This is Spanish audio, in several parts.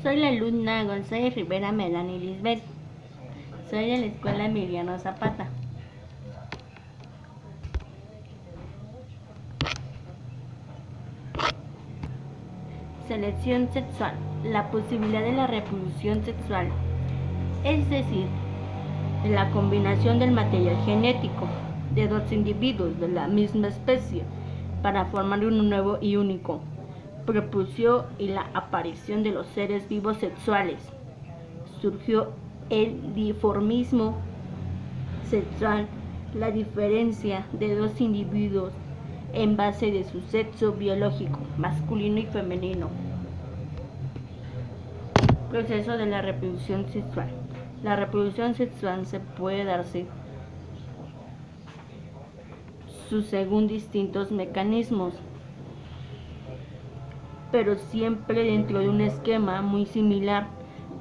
Soy la alumna González Rivera Melanie Lisbeth. Soy de la Escuela Emiliano Zapata. Selección sexual. La posibilidad de la reproducción sexual, es decir, la combinación del material genético de dos individuos de la misma especie para formar uno nuevo y único, propuso y la aparición de los seres vivos sexuales. Surgió el dimorfismo sexual, la diferencia de dos individuos en base de su sexo biológico, masculino y femenino. Proceso de la reproducción sexual. La reproducción sexual se puede darse según distintos mecanismos, pero siempre dentro de un esquema muy similar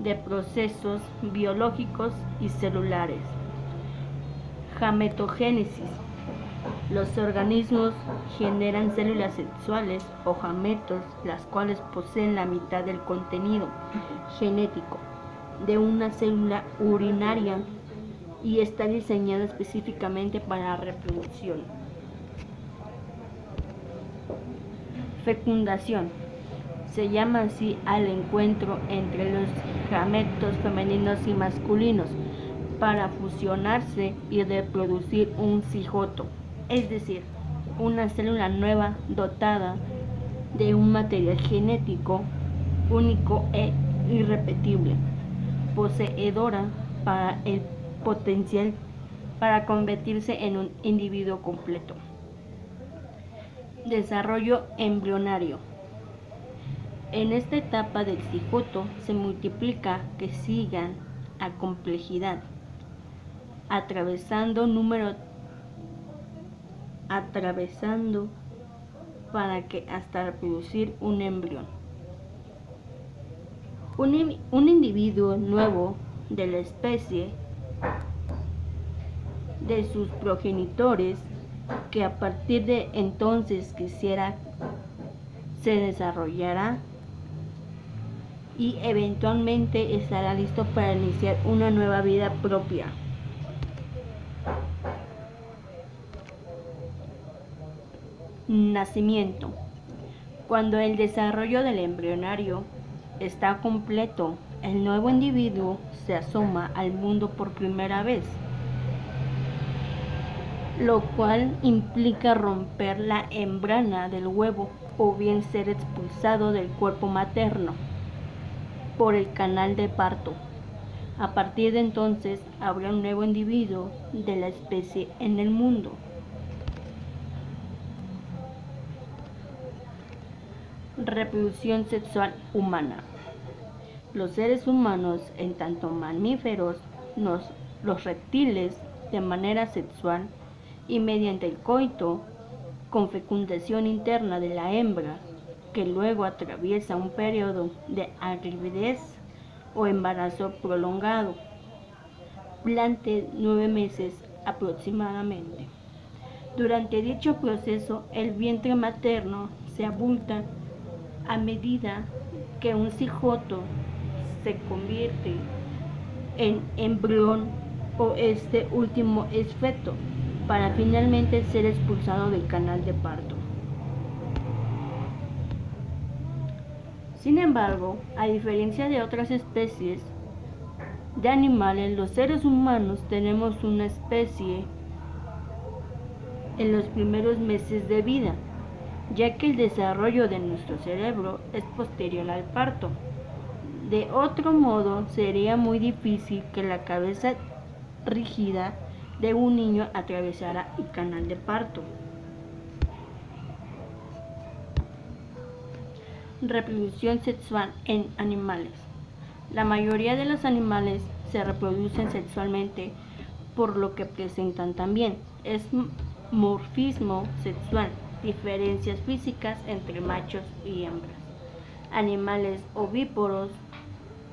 de procesos biológicos y celulares. Gametogénesis. Los organismos generan células sexuales o gametos, las cuales poseen la mitad del contenido genético de una célula urinaria y está diseñada específicamente para la reproducción. Fecundación. Se llama así al encuentro entre los gametos femeninos y masculinos para fusionarse y reproducir un cigoto, es decir, una célula nueva dotada de un material genético único e irrepetible, poseedora para el potencial para convertirse en un individuo completo. Desarrollo embrionario. En esta etapa del cigoto se multiplica que sigan a complejidad, atravesando para que hasta reproducir un embrión. Un individuo nuevo de la especie de sus progenitores que a partir de entonces se desarrollará y eventualmente estará listo para iniciar una nueva vida propia. Nacimiento. Cuando el desarrollo del embrionario está completo, el nuevo individuo se asoma al mundo por primera vez, lo cual implica romper la membrana del huevo o bien ser expulsado del cuerpo materno por el canal de parto. A partir de entonces habrá un nuevo individuo de la especie en el mundo. Reproducción sexual humana. Los seres humanos, en tanto mamíferos, los reptiles, de manera sexual y mediante el coito, con fecundación interna de la hembra, que luego atraviesa un periodo de gravidez o embarazo prolongado, durante 9 meses aproximadamente. Durante dicho proceso, el vientre materno se abulta a medida que un cigoto se convierte en embrión o este último es feto, para finalmente ser expulsado del canal de parto. Sin embargo, a diferencia de otras especies de animales, los seres humanos tenemos una especie en los primeros meses de vida, ya que el desarrollo de nuestro cerebro es posterior al parto. De otro modo, sería muy difícil que la cabeza rígida de un niño atravesara el canal de parto. Reproducción sexual en animales. La mayoría de los animales se reproducen sexualmente, por lo que presentan también morfismo sexual, diferencias físicas entre machos y hembras. Animales ovíparos,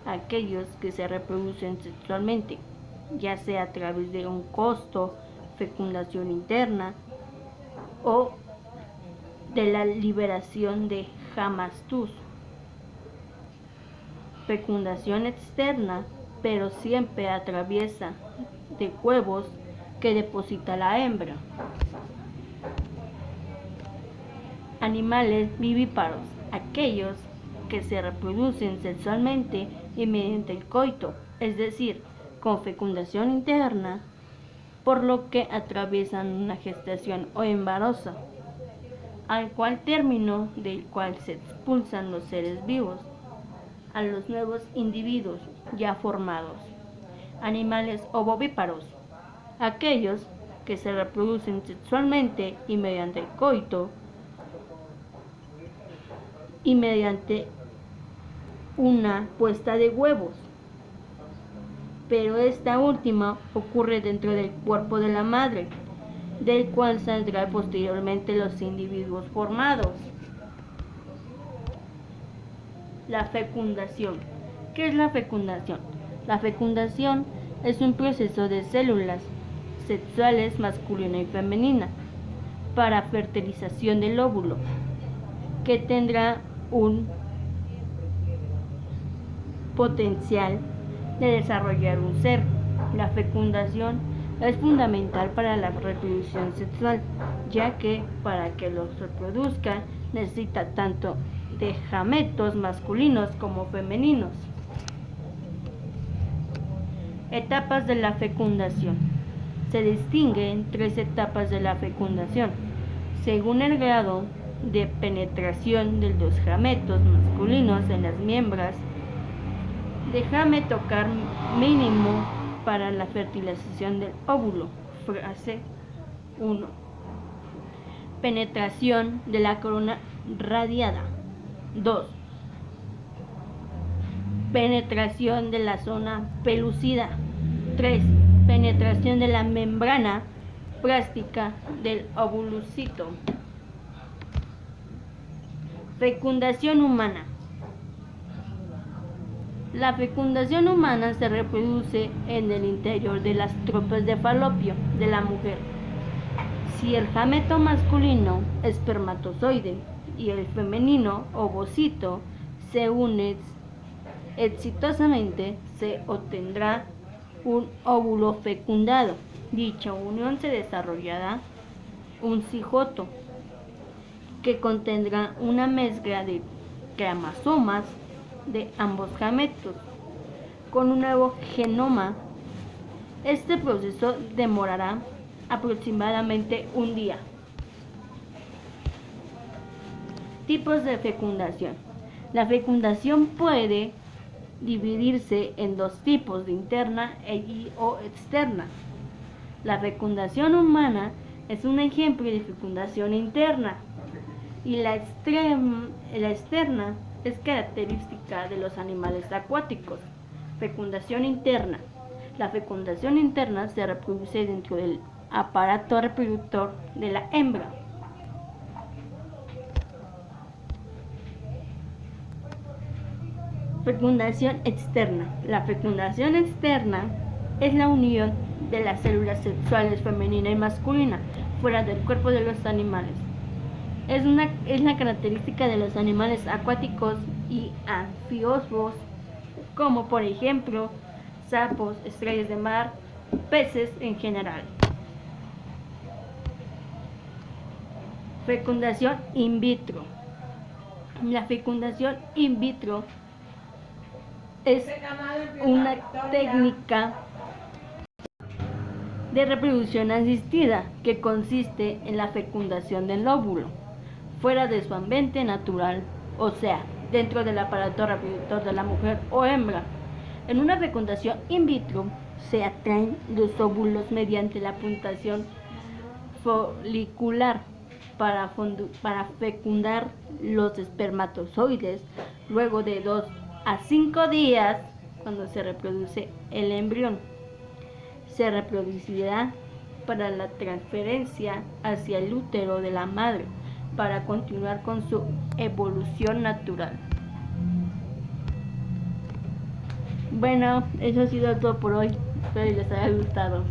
aquellos que se reproducen sexualmente, ya sea a través de un costo, fecundación interna o de la liberación de gametos, fecundación externa, pero siempre atraviesa de huevos que deposita la hembra. Animales vivíparos, aquellos que se reproducen sexualmente y mediante el coito, es decir, con fecundación interna, por lo que atraviesan una gestación o embarazo, al cual término del cual se expulsan los seres vivos a los nuevos individuos ya formados. Animales ovovíparos, aquellos que se reproducen sexualmente y mediante el coito y mediante una puesta de huevos, pero esta última ocurre dentro del cuerpo de la madre, del cual saldrán posteriormente los individuos formados. La fecundación. ¿Qué es la fecundación? La fecundación es un proceso de células sexuales masculina y femenina para fertilización del óvulo, que tendrá un potencial de desarrollar un ser. La fecundación es fundamental para la reproducción sexual, ya que para que los reproduzca necesita tanto de gametos masculinos como femeninos. Etapas de la fecundación. Se distinguen 3 etapas de la fecundación, según el grado de penetración de los gametos masculinos en las miembros. Déjame tocar mínimo para la fertilización del óvulo. Fase 1. Penetración de la corona radiada. 2. Penetración de la zona pelúcida. 3. Penetración de la membrana plástica del ovulocito. Fecundación humana. La fecundación humana se reproduce en el interior de las trompas de falopio de la mujer. Si el gameto masculino, espermatozoide, y el femenino, ovocito, se unen exitosamente, se obtendrá un óvulo fecundado. Dicha unión se desarrollará un cigoto que contendrá una mezcla de cromosomas de ambos gametos con un nuevo genoma. Este proceso demorará aproximadamente un día. Tipos de fecundación. La fecundación puede dividirse en 2 tipos, de interna o externa. La fecundación humana es un ejemplo de fecundación interna y la externa es característica de los animales acuáticos. Fecundación interna. La fecundación interna se reproduce dentro del aparato reproductor de la hembra. Fecundación externa. La fecundación externa es la unión de las células sexuales femenina y masculina fuera del cuerpo de los animales. Es la característica de los animales acuáticos y anfiosos, como por ejemplo sapos, estrellas de mar, peces en general. Fecundación in vitro. La fecundación in vitro es una técnica de reproducción asistida que consiste en la fecundación del óvulo fuera de su ambiente natural, o sea, dentro del aparato reproductor de la mujer o hembra. En una fecundación in vitro se atraen los óvulos mediante la puntación folicular para fecundar los espermatozoides luego de 2 a 5 días, cuando se reproduce el embrión. Se reproducirá para la transferencia hacia el útero de la madre para continuar con su evolución natural. Bueno, eso ha sido todo por hoy. Espero les haya gustado.